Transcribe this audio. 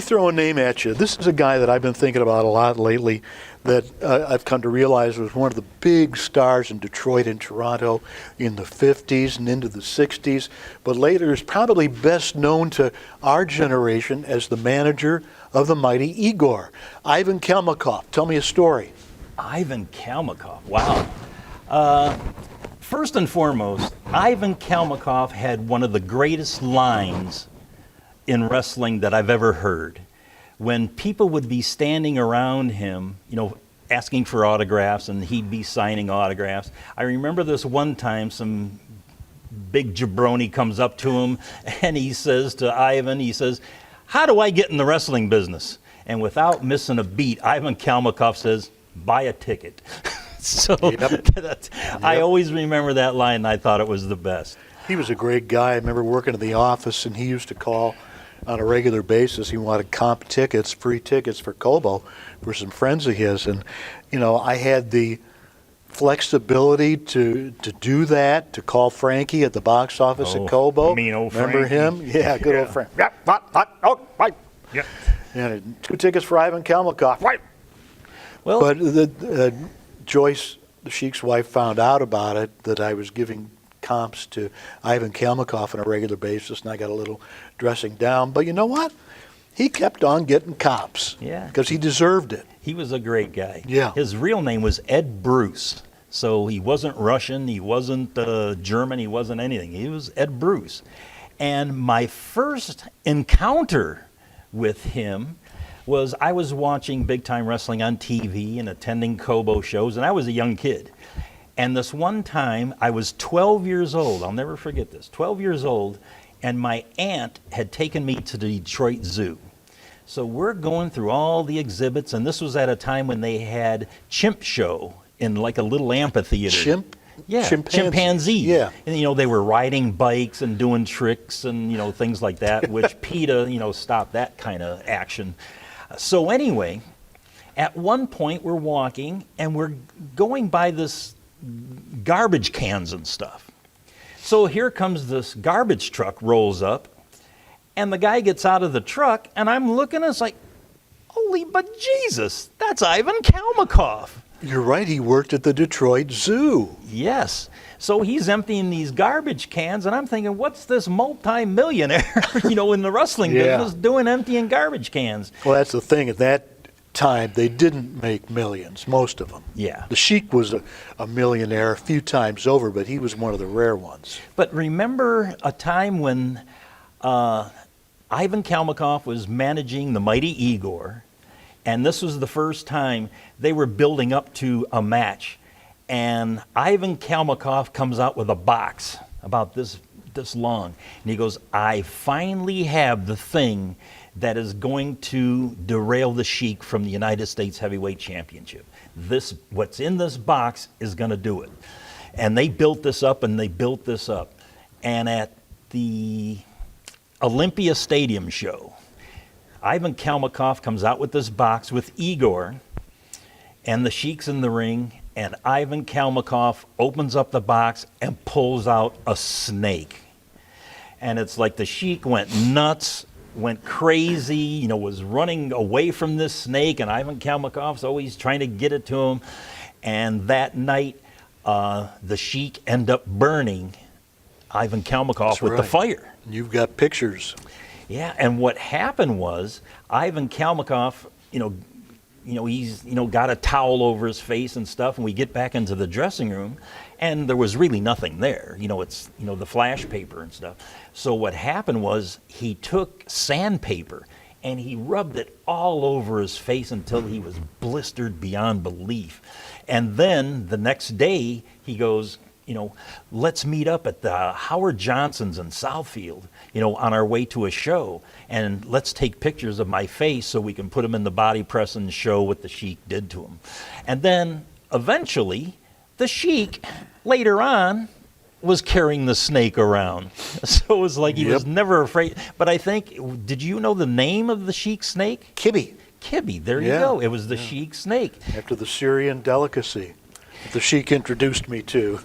throw a name at you. This is a guy that I've been thinking about a lot lately that I've come to realize was one of the big stars in Detroit and Toronto in the 50s and into the 60s, but later is probably best known to our generation as the manager of the mighty Igor. Ivan KALMIKOFF, tell me a story. Ivan KALMIKOFF, wow. First and foremost, Ivan KALMIKOFF had one of the greatest lines in wrestling that I've ever heard. When people would be standing around him, you know, asking for autographs, and he'd be signing autographs. I remember this one time, some big jabroni comes up to him, and he says to Ivan, he says, "How do I get in the wrestling business?" And without missing a beat, Ivan KALMIKOFF says, "Buy a ticket." So I always remember that line, and I thought it was the best. He was a great guy. I remember working in the office, and he used to call on a regular basis. He wanted comp tickets, free tickets for Kobo for some friends of his. And, you know, I had the flexibility to do that, to call Frankie at the box office at Kobo. Mean old Remember Frankie. him? Yeah, good old Frank. Yeah, right. Yeah. Yeah, 2 tickets for Ivan KALMIKOFF. Right. Well, But Joyce, the Sheik's wife, found out about it, that I was giving comps to Ivan KALMIKOFF on a regular basis, and I got a little dressing down. But you know what? He kept on getting comps. Yeah. Because he deserved it. he was a great guy. Yeah. His real name was Ed Bruce. So he wasn't Russian, he wasn't German, he wasn't anything. He was Ed Bruce. And my first encounter with him was I was watching big-time wrestling on TV and attending Kobo shows, and I was a young kid. And this one time, I was 12 years old. I'll never forget this. 12 years old, and my aunt had taken me to the Detroit Zoo. So we're going through all the exhibits, and this was at a time when they had Chimp Show in like a little amphitheater. Yeah, chimpanzee. Yeah. And, you know, they were riding bikes and doing tricks and, you know, things like that, which PETA, you know, stopped that kind of action. So anyway, at one point we're walking and we're going by this garbage cans and stuff. So here comes this garbage truck, rolls up, and the guy gets out of the truck, and I'm looking, and it's like, holy but Jesus, that's Ivan KALMIKOFF. You're right, he worked at the Detroit Zoo. Yes. So he's emptying these garbage cans, and I'm thinking, what's this multi-millionaire, you know, in the wrestling business doing emptying garbage cans? Well, that's the thing. At that time, they didn't make millions, most of them. Yeah. The Sheik was a millionaire a few times over, but he was one of the rare ones. But remember a time when Ivan KALMIKOFF was managing the mighty Igor, and this was the first time they were building up to a match. And Ivan KALMIKOFF comes out with a box about this long. And he goes, I finally have the thing that is going to derail the Sheik from the United States Heavyweight Championship. What's in this box is going to do it. And they built this up and they built this up. And at the Olympia Stadium show, Ivan KALMIKOFF comes out with this box with Igor, and the Sheik's in the ring, and Ivan KALMIKOFF opens up the box and pulls out a snake. And it's like the Sheik went nuts, went crazy, you know, was running away from this snake, and Ivan KALMIKOFF's always trying to get it to him. And that night, the Sheik ended up burning Ivan KALMIKOFF with the fire. You've got pictures. Yeah, and what happened was Ivan KALMIKOFF, he's got a towel over his face and stuff, and we get back into the dressing room, and there was really nothing there. It's the flash paper and stuff. So what happened was he took sandpaper and he rubbed it all over his face until he was blistered beyond belief. And then the next day he goes, let's meet up at the Howard Johnson's in Southfield, on our way to a show, and let's take pictures of my face so we can put them in the body press and show what the Sheik did to him. And then eventually the Sheik later on was carrying the snake around. So it was like he was never afraid. But I think, did you know the name of the Sheik snake? Kibbe. Kibbe, there you go. It was the Sheik snake. After the Syrian delicacy that the Sheik introduced me to.